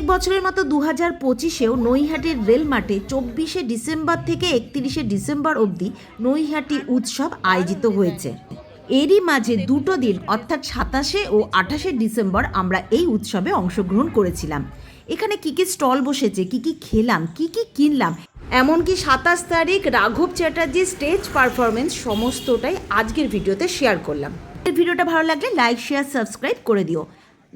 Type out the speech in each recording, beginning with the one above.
প্রত্যেক বছরের মতো 2025-এও নৈহাটির রেল মাঠে 24শে ডিসেম্বর থেকে 31শে ডিসেম্বর অবধি নৈহাটি উৎসব আয়োজিত হয়েছে। এরই মাঝে দুটো দিন অর্থাৎ 27শে ও 28শে ডিসেম্বর আমরা এই উৎসবে অংশগ্রহণ করেছিলাম। এখানে কি কি স্টল বসেছে, কি কি খেলাম, কি কি কিনলাম, এমনকি 27 তারিখ রাঘব চ্যাটার্জি স্টেজ পারফরমেন্স সমস্তটাই আজকের ভিডিওতে শেয়ার করলাম। এই ভিডিওটা ভালো লাগলে লাইক, শেয়ার, সাবস্ক্রাইব করে দিও।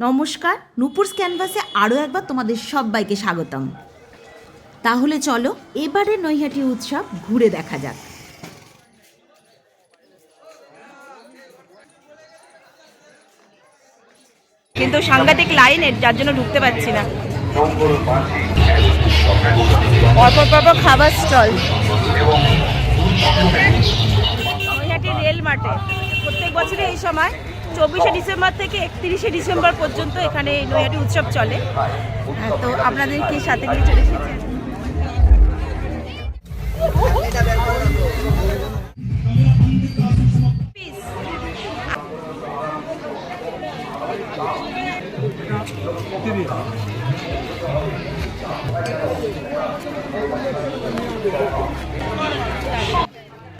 নমস্কার, নূপুরস ক্যানভাসে আরও একবার তোমাদের সবাইকে স্বাগতম। তাহলে চলো এবারে নৈহাটি উৎসব ঘুরে দেখা যাক। কিন্তু সাংঘাতিক লাইনের, যার জন্য ঢুকতে পারছি না। পরপর খাবার স্টল নৈহাটি রেল মাঠে প্রত্যেক বছরে এই সময় 24শে ডিসেম্বর থেকে 31শে ডিসেম্বর পর্যন্ত এখানে নৈহাটি উৎসব চলে। তো আপনাদেরকে সাথে নিয়ে চলে এসেছি।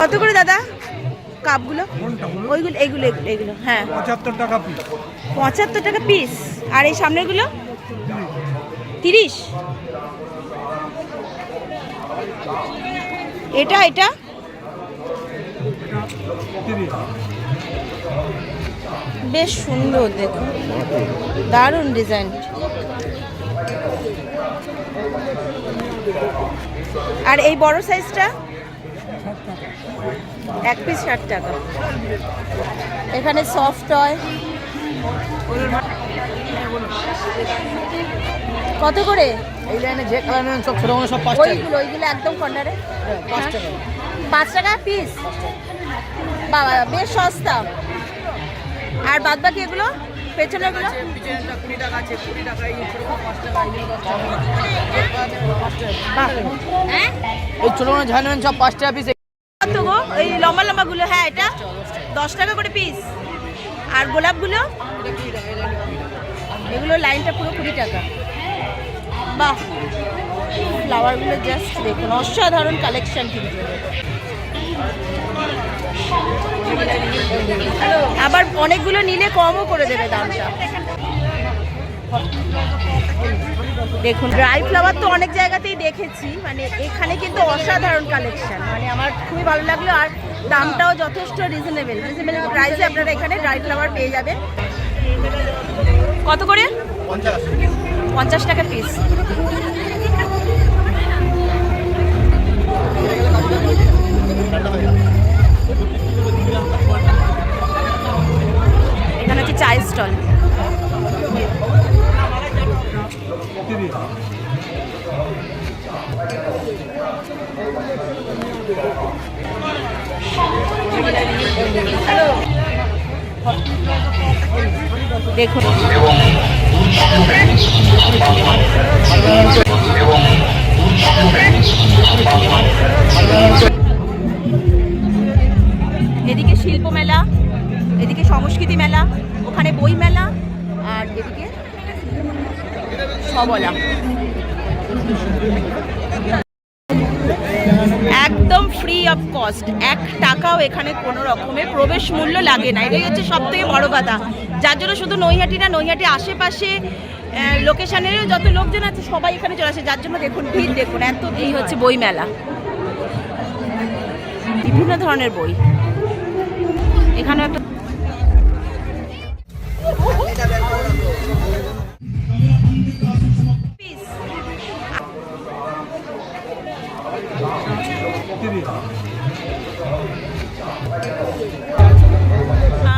কত করে দাদা কাপগুলো? ওইগুলো এগুলো এগুলো এগুলো হ্যাঁ 75 টাকা পিস। 75 টাকা পিস। আর এই সামনেগুলো 30। এটা এটা 30। বেশ সুন্দর, দেখুন দারুণ ডিজাইন। আর এই বড় সাইজটা এক পিস 60 টাকা। এখানে সফট টয় কত করে? এই লাইনে যে কালার নেন সব ছোট সব 5 টাকা। ওইগুলো একদম কর্নারে 5 টাকা। 5 টাকা পিস। বাবা বেশ সস্তা। আর বাদ বাকি এগুলো পেছনেগুলো পিছনেরটা 20 টাকা আছে, 20 টাকা, এই ছোট 5 টাকা, এই 10 টাকা। এই ছোট ছোট ঝাল নেন সব 5 টাকা পিস। কত গো এই লম্বা লম্বাগুলো? হ্যাঁ এটা 10 টাকা করে পিস। আর গোলাপগুলো এগুলো লাইনটা পুরো 20 টাকা। বাহ, ফ্লাওয়ারগুলো জাস্ট দেখুন, অসাধারণ কালেকশন কিন্তু। আবার অনেকগুলো নিলে কমও করে দেবে দামটা। দেখুন ড্রাই ফ্লাওয়ার তো অনেক জায়গাতেই দেখেছি, মানে এখানে কিন্তু অসাধারণ কালেকশন, মানে আমার খুবই ভালো লাগলো। আর দামটাও যথেষ্ট রিজনেবল প্রাইসে আপনারা এখানে ড্রাই ফ্লাওয়ার পেয়ে যাবেন। কত করে? 50 টাকা পিস। এখানে হচ্ছে চায়ের স্টল। দেখুন এদিকে শিল্প মেলা, এদিকে সংস্কৃতি মেলা, ওখানে বই মেলা, আর এদিকে সবলা। একদম ফ্রি অফ কস্ট, 1 টাকাও এখানে কোনো রকমের প্রবেশ মূল্য লাগে না। এটাই হচ্ছে সব থেকে বড় কথা, যার জন্য শুধু নৈহাটি না, নৈহাটি আশেপাশে লোকেশনেরও যত লোকজন আছে সবাই এখানে চলে আসে। যার জন্য দেখুন ভিড়, দেখুন এত ভিড়। হচ্ছে বই মেলা, বিভিন্ন ধরনের বই। এখানে একটা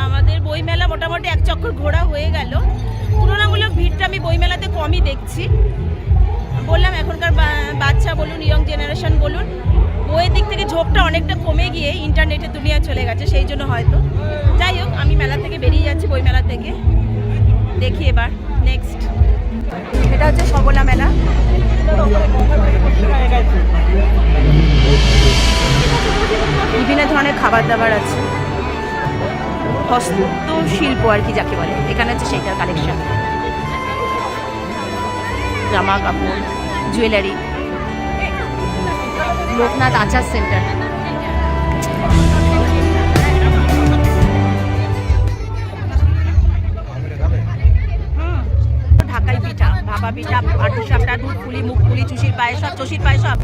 আমাদের বই মেলা মোটামুটি এক চক্কর ঘোরা হয়ে গেল। তুলনামূলক ভিড়টা আমি বই মেলাতে কমই দেখছি। বললাম এখনকার বাচ্চা বলুন, ইয়ং জেনারেশন বলুন, বইয়ের দিক থেকে ঝোঁকটা অনেকটা কমে গিয়ে ইন্টারনেটের দুনিয়া চলে গেছে, সেই জন্য হয়তো। যাই হোক, আমি মেলা থেকে বেরিয়ে যাচ্ছি, বই মেলা থেকে। দেখি এবার নেক্সট। এটা হচ্ছে সবলা মেলা। বিভিন্ন ধরনের খাবার দাবার আছে, হস্তশিল্প আর কি যাকে বলে, এখানে হচ্ছে সেইটার কালেকশন। জামা কাপড়, জুয়েলারি। লোকনাথ আচার সেন্টার। ঢাকাই পিঠা, ভাপা পিঠা, আটু সাপটা, দুধ পুলি, মুখ পুলি, চুষির পায়েস, সব চষির পায়েস সব।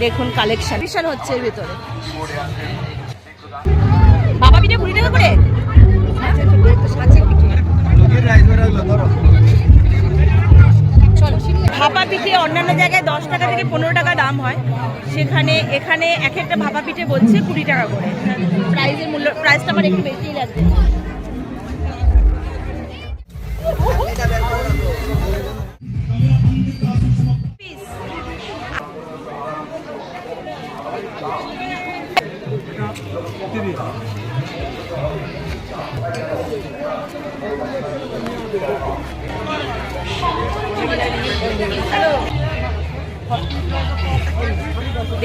দেখুন কালেকশন বিশাল হচ্ছে এর ভিতরে। বাবা পিঠে 20 টাকা করে। ভাপা পিঠে অন্যান্য জায়গায় 10 টাকা থেকে 15 টাকা দাম হয়, সেখানে এখানে এক একটা ভাপা পিঠে বলছে 20 টাকা করে। প্রাইসের মূল্য, প্রাইসটা আমার একটু বেশিই লাগছে।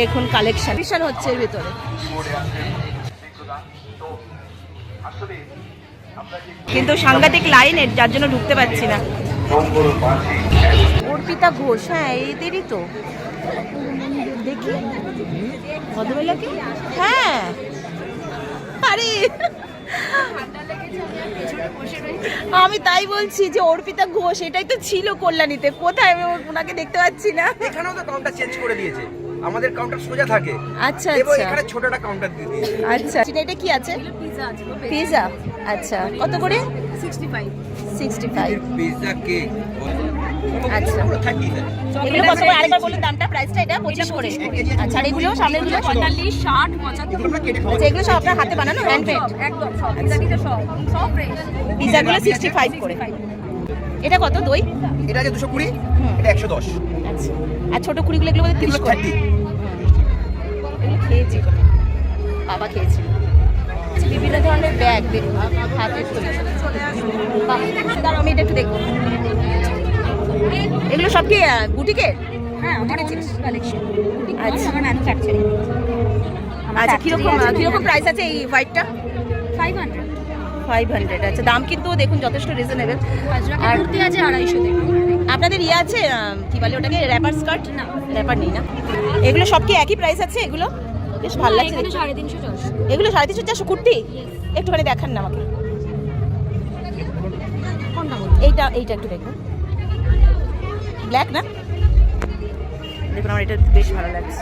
দেখুন কালেকশন বিশাল হচ্ছে এর ভিতরে। কিন্তু সাংঘাতিক লাইনের, যার জন্য ঢুকতে পারছি না। অর্পিতা ঘোষ, হ্যাঁ এদেরই তো। দেখি ভদ্রমহিলাকে, হ্যাঁ আরে আমি তাই বলছি যে অর্পিতা ঘোষ, এটাই তো ছিল কল্যাণীতে। কোথায় আমি ওনাকে দেখতে পাচ্ছি না। এখানেও তো কাউন্টার চেঞ্জ করে দিয়েছে, আমাদের কাউন্টার সোজা থাকে। আচ্ছা এবং আচ্ছা এখানে ছোটটা কাউন্টার দিয়ে দিয়েছে। আচ্ছা, এটা কি আছে? পিজা। আচ্ছা, কত করে? 65। পিৎজা কেক আচ্ছা, এগুলো কত করে? আরেকবার বলুন দামটা, প্রাইসটা। এটা 25 করে। আচ্ছা, আর এগুলো সামনেগুলো 45, 60, 75। আচ্ছা, এগুলো সব আপনার হাতে বানানো, হ্যান্ডমেড একদম সব। সব ফ্রেশ। পিজাগুলো 65 করে। এটা কত? দই এটা আছে 220, এটা 110। আচ্ছা, আর ছোট কুড়িগুলো এগুলো বলে 30 করে। এগুলো খেয়েছি, বাবা খেয়েছি। বিভিন্ন ধরনের ব্যাগ দেখুন, হাতের তৈরি। দাঁড়াও আমি এটা একটু দেখবো। এগুলো সব কি বুটিকের? হ্যাঁ, অনেক কালেকশন। আচ্ছা, আমার ম্যানুফ্যাকচারিং। আচ্ছা, কিরকম প্রাইস আছে এই হোয়াইটটা? 500। আচ্ছা, দাম কিন্তু দেখুন যথেষ্ট রিজনেবল। আর কুর্তি আছে 250 থেকে। আপনাদের ইয়ে আছে কি বলে ওটাকে, র্যাপার স্কার্ট? না, র্যাপার নেই না। এগুলো সব কি একই প্রাইস আছে? এগুলো বেশ ভালো লাগছে। এগুলো 350। এগুলো 350 কুর্তি? একটুখানি দেখান না আমাকে। এইটা একটু দেখুন, ব্ল্যাক না? দেখুন আমার এটা বেশ ভালো লাগছে।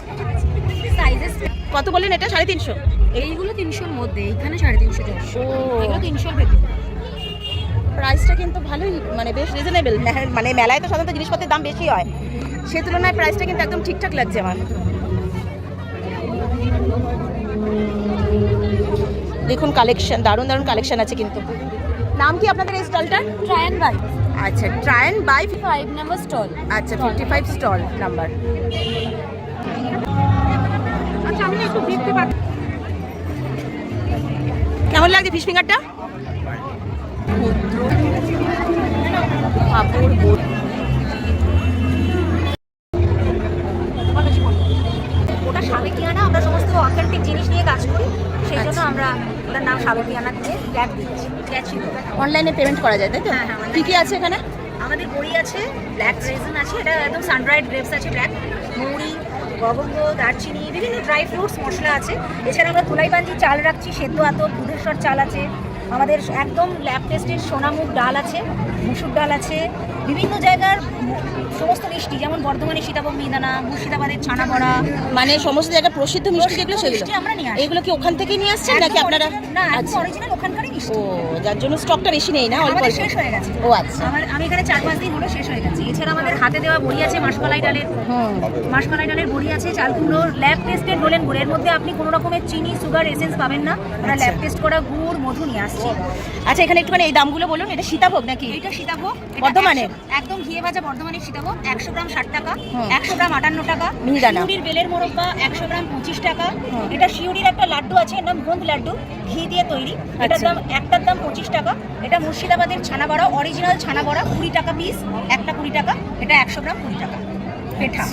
সাইজেস কত বললেন? এটা 350। এইগুলো 300-র মধ্যে, এখানে 350। ও, এগুলো 300-র ভেতরে। প্রাইসটা কিন্তু ভালোই, মানে বেশ রিজনেবল। মানে মেলায় তো সাধারণত জিনিসপত্রের দাম বেশি হয়, সে তুলনায় প্রাইসটা কিন্তু একদম ঠিকঠাক লাগছে আমার। দেখুন কালেকশন, দারুণ দারুণ কালেকশন আছে কিন্তু। নাম কি আপনাদের এই স্টলটার? ট্রায়ান বাই। আচ্ছা, ট্রায়ান বাই 5 নাম্বার স্টল। আচ্ছা, 55 স্টল নাম্বার। আচ্ছা, আমি একটু দেখতে পাচ্ছি। কেমন লাগছে ফিশ ফিঙ্গারটা? ওটা সাবেকিয়ানা, আমরা সমস্ত অথেন্টিক জিনিস নিয়ে কাজ করি, সেই জন্য আমরা ওটার নাম সাবেকিয়ানা দিয়ে ট্যাগ দিচ্ছি। অনলাইনে পেমেন্ট করা যায় তাই তো? হ্যাঁ, হ্যাঁ। কি কি আছে এখানে? আমাদের বড়ি আছে, ব্ল্যাক রেজিন আছে, এটা একদম সানড্রাইড গ্রেপস আছে, ব্ল্যাক মৌরি, লবঙ্গ, দারচিনি, বিভিন্ন ড্রাই ফ্রুটস মশলা আছে। এছাড়া আমরা ধুলাইবাঞ্জি চাল রাখছি, সেদ্ধ আতপ, দুধেশ্বর চাল আছে, আমাদের একদম ল্যাব টেস্টেড সোনামুগ ডাল আছে, মুসুর ডাল আছে, বিভিন্ন জায়গার সমস্ত মিষ্টি, যেমন বর্ধমানের সীতাভোগ মিহিদানা, মুর্শিদাবাদের ছানা বড়া, মানে সমস্ত জায়গায় প্রসিদ্ধ মিষ্টি যেগুলো সেগুলো মিষ্টি আমরা নিয়ে আসি। এগুলো কি ওখান থেকে নিয়ে আসছেন নাকি আপনারা? না, আচ্ছা, অরিজিনাল ওখানকারই মিষ্টি। ও, যার জন্য স্টকটা বেশি নেই না, অল্প আমাদের অল্প। শেষ হয়ে গেছে। ও আচ্ছা, আমি এখানে 4-5 দিন হলো শেষ হয়ে গেছে। এছাড়া আমাদের হাতে দেওয়া বড়ি আছে, মাসকলাই ডালের। মাসকলাই ডালের বড়ি আছে, চালগুলো ল্যাব টেস্টেড বলেন গুড়। এর মধ্যে আপনি কোনো রকমের চিনি, সুগার, এসেন্স পাবেন না। আমরা ল্যাব টেস্ট করা গুড়, মধু নিয়ে আসছি। দিচ্ছি। আচ্ছা এখানে একটুখানি এই দামগুলো বলুন, এটা সীতাভোগ নাকি? এটা সীতাভোগ, এটা বর্ধমানের? একদম ঘিয়ে ভাজা বর্ধমানের সীতাভোগ, 100 গ্রাম 60 টাকা, হুম। 100 গ্রাম 58 টাকা। মিহিদানা। শিউরির বেলের মোরব্বা 100 গ্রাম 25 টাকা। হুম। এটা শিউরির একটা লাড্ডু আছে, এর নাম গোন্দ লাড্ডু, ঘি দিয়ে তৈরি। এটার আচ্ছা। দাম একটার দাম 25 টাকা। এটা মুর্শিদাবাদের ছানা বড়া, অরিজিনাল ছানা বড়া, 20 টাকা পিস, একটা 20 টাকা। এটা 100 গ্রাম 20 টাকা। পেঠা।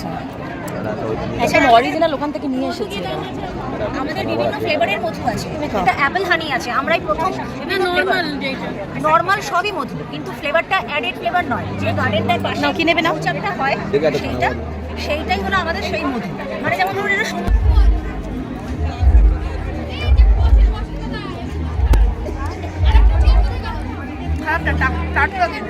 একদম অরিজিনাল ওখান থেকে নিয়ে এসেছি। আমাদের বিভিন্ন ফ্লেভারের মধু আছে। এটা অ্যাপেল হানি আছে, আমরাই প্রথম। নর্মাল সবই মধু, কিন্তু ফ্লেভারটা অ্যাডেড ফ্লেভার নয়। যে গার্ডেনটার পাশে নাও, কিনে নেবে নাও। চাপটা হয় সেইটাই হলো আমাদের সেই মধু। মানে যেমন ধরুন এটা টাটকা দিন।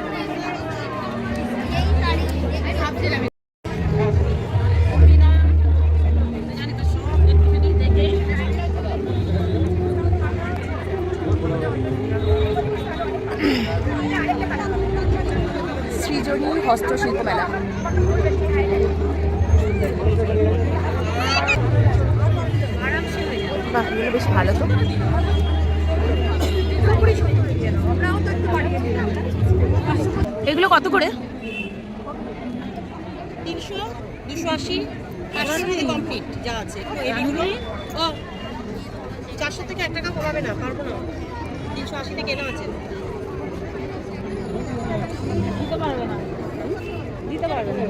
সৃজনী হস্তশিল্প মেলা। বাহ, এগুলো বেশ ভালো তো। এগুলো কত করে? 300, 280, 400 কমপ্লিট যা আছে। এগুলো 400 থেকে 1 টাকা কমাবে না, পারবো না। 380 থেকে কেনা আছে। দিতে পারবে না।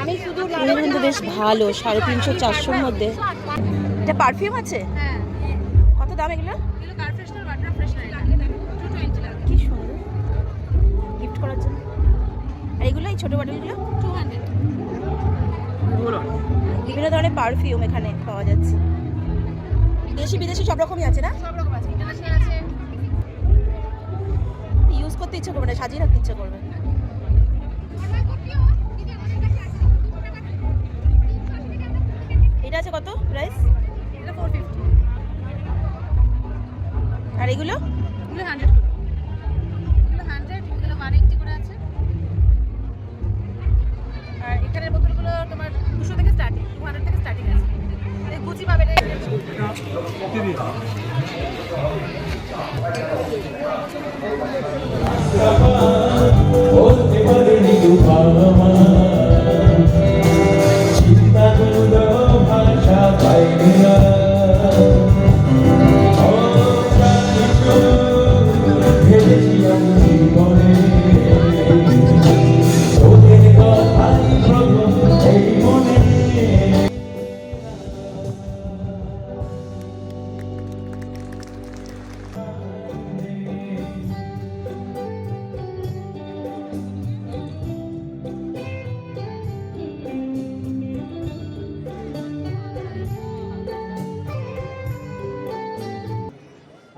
আমি শুধু এগুলো কিন্তু বেশ ভালো, 350 400-র মধ্যে। এটা পারফিউম আছে? হ্যাঁ, কত দাম এগুলো? এগুলো কার ফ্রেশনার, বাটার ফ্রেশনার, 220 টাকা। কি সুন্দর, গিফট করার জন্য। আর এগুলো এই ছোট বটলগুলো 200। বিভিন্ন ধরনের পারফিউম এখানে পাওয়া যাচ্ছে। দেশি বিদেশি সব রকমই আছে না? সব রকম আছে, ইন্টারন্যাশনাল আছে। ইউজ করতে ইচ্ছে করবে না, সাজিয়ে রাখতে ইচ্ছে করবে। এটা আছে কত প্রাইস? এটা 450। আর এগুলো? এগুলো 100 করে। এগুলো 100, এগুলো 180 করে আছে। আর এখানের বোতলগুলো তোমার 200 থেকে স্টার্টিং, 200 থেকে স্টার্টিং আছে। এই গুচি পাবে না।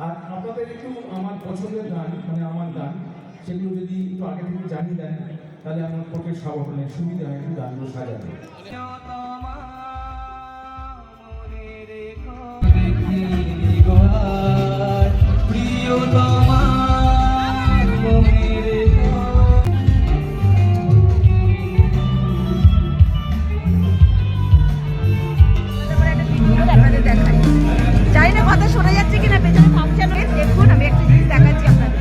আর আপনাদের একটু আমার পছন্দের গান মানে আমার গান সেগুলো যদি একটু আগে থেকে জানিয়ে দেন তাহলে আমার পক্ষে সাবধানে সুবিধা হয় একটু গানগুলো সাজাতে। জানি না কথা শোনা যাচ্ছে কিনা, পেছনে ফাংশন হয়ে দেখুন। আমি একটা জিনিস দেখাচ্ছি আপনাদের।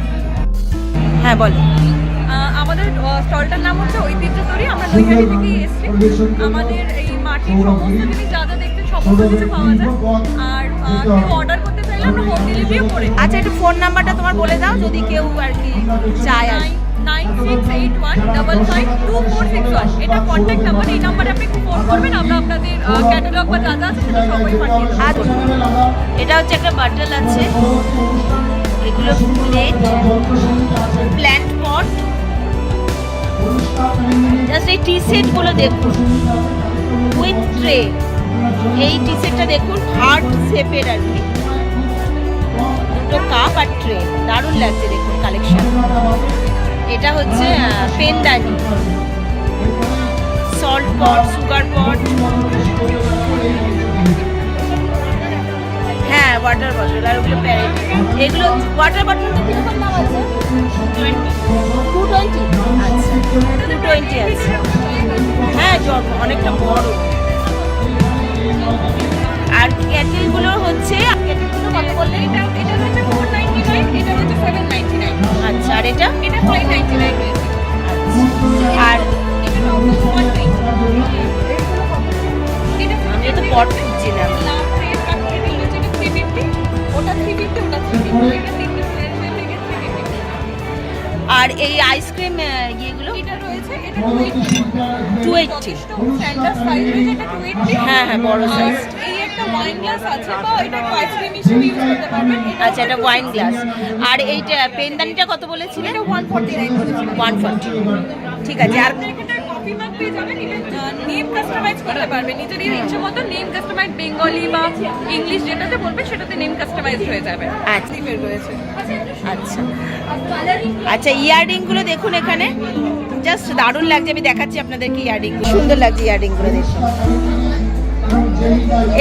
হ্যাঁ বল। আমাদের স্টলটার নাম হচ্ছে ঐতিহ্য তৈরি। আমরা নৈহাটি থেকে এসেছি। আমাদের এই মাটির সমস্ত জিনিস যা যা দেখতে সমস্ত কিছু পাওয়া যায়। আর কেউ অর্ডার করতে চাইলে আমরা হোম ডেলিভারিও করে দিই। আচ্ছা, একটু ফোন নাম্বারটা তোমার বলে দাও যদি কেউ আর কি চায় আর। 9681552461 এটা কন্ট্যাক্ট নাম্বার। এই নাম্বারে আপনি ফোন করবেন, আমরা আপনাদের ক্যাটালগ বা যা যা আছে সেটা সবাই পাঠিয়ে দেবো। আচ্ছা, এটা হচ্ছে একটা বাটল আছে, এগুলো প্লেট, প্ল্যান্ট পট। জাস্ট এই টি সেটগুলো দেখুন উইথ ট্রে। এই টি সেটটা দেখুন, হার্ট শেপের আর কি, দুটো কাপ আর ট্রে, দারুণ লাগছে দেখুন কালেকশন। এটা হচ্ছে পেনদানি, সল্ট পট, সুগার পট, হ্যাঁ ওয়াটার বটল, আর ওগুলো প্যারেট। এগুলো ওয়াটার বটলটা কিরকম দাম আছে? 220। আচ্ছা 220 আছে। হ্যাঁ অনেকটা বড়। আর ক্যাটেলগুলো হচ্ছে ক্যাটেলগুলো কত বললেন? এটা হচ্ছে 499, এটা হচ্ছে 799। আচ্ছা, আর এটা এটা 599 রয়েছে। আর এটা হচ্ছে 120। এটা আমি তো পট খুঁজছিলাম। লাভ রেট আর এটা হচ্ছে 350, ওটা 350, ওটা 350, এটা 350। আর এই আইসক্রিম ইয়েগুলো এটা রয়েছে, এটা 280 স্ট্যান্ডার্ড সাইজ রয়েছে, এটা 280। হ্যাঁ হ্যাঁ, বড় আর সাইজ। এই একটা ওয়াইন গ্লাস আছে, বা এটা আইসক্রিম হিসেবে ইউজ করতে পারবেন। আচ্ছা, এটা ওয়াইন গ্লাস। আর এইটা পেনদানিটা কত বলেছিলেন? এটা 149 বলেছিলাম। 140। ঠিক আছে। আর আপনার এখানে কফি মাগ পেয়ে যাবেন, এটা নেম কাস্টমাইজ করতে পারবেন নিজের ইচ্ছে মতো। নেম কাস্টমাইজ বেঙ্গলি বা ইংলিশ যেটাতে বলবে সেটাতে নেম কাস্টমাইজ হয়ে যাবে। আচ্ছা। সিমের রয়েছে। আচ্ছা আচ্ছা, ইয়াররিংগুলো দেখুন এখানে, জাস্ট দারুণ লাগছে। আমি দেখাচ্ছি আপনাদেরকে ইয়াররিং, সুন্দর লাগছে ইয়াররিংগুলো দেখুন।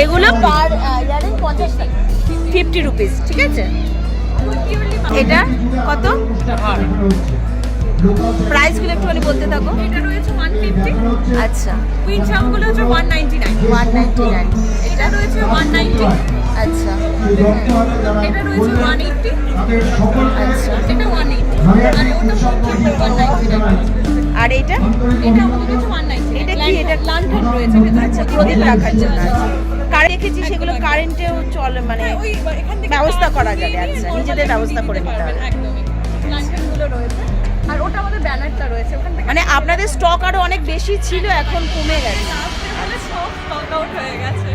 এগুলো পার ইয়াররিং 50 টাকা, 50 রুপিস। ঠিক আছে। এটা কত? প্রাইসগুলো একটুখানি বলতে থাকো। এটা রয়েছে 150। আচ্ছা, উইন্ড চামগুলো হচ্ছে 199। 199। এটা রয়েছে 190। আচ্ছা এটা রয়েছে 180। আচ্ছা। এটা 180। আর ওটা 199। আর এইটা? এটা আমাদের কাছে 190। এটা কি? এটা লান্টান রয়েছে ভেতরে। আচ্ছা, প্রদীপ রাখার জন্য। কারেন্ট রেখেছি, সেগুলো কারেন্টেও চলে, মানে ওই এখান থেকে ব্যবস্থা করা নিয়ে যাবে। নিয়ে আচ্ছা, normal নিজেদের ব্যবস্থা করে দিতে নিতে হবে। পারবেন, একদমই। লান্টানগুলো রয়েছে। আর ওটা আমাদের ব্যানারটা রয়েছে, ওখান থেকে মানে আপনাদের স্টক আরো অনেক বেশি ছিল, এখন কমে গেছে। আসলে সব স্টক আউট হয়ে গেছে।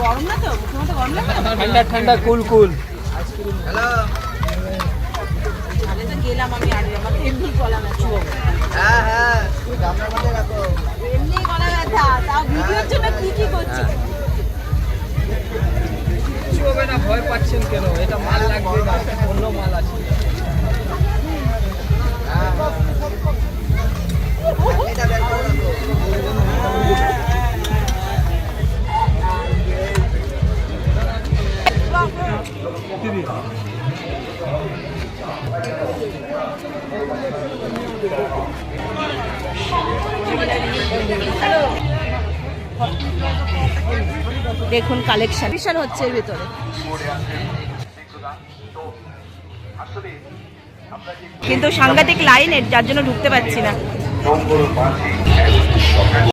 গরম না তো? তোমার তো গরম লাগে না? ঠান্ডা ঠান্ডা কুল কুল। তাহলে তো গেলাম আমি, আর আমার তো এমনি গলা ব্যথা। এমনি গলা ব্যথা, তাও ভিডিওর জন্য কি কি করছো? কিছু হবে না, ভয় পাচ্ছেন কেন? এটা মাল লাগবে না, অন্য মাল আছে। দেখুন কালেকশন বিশাল হচ্ছে এর ভিতরে, কিন্তু সাংঘাতিক লাইন, যার জন্য ঢুকতে পারছি না।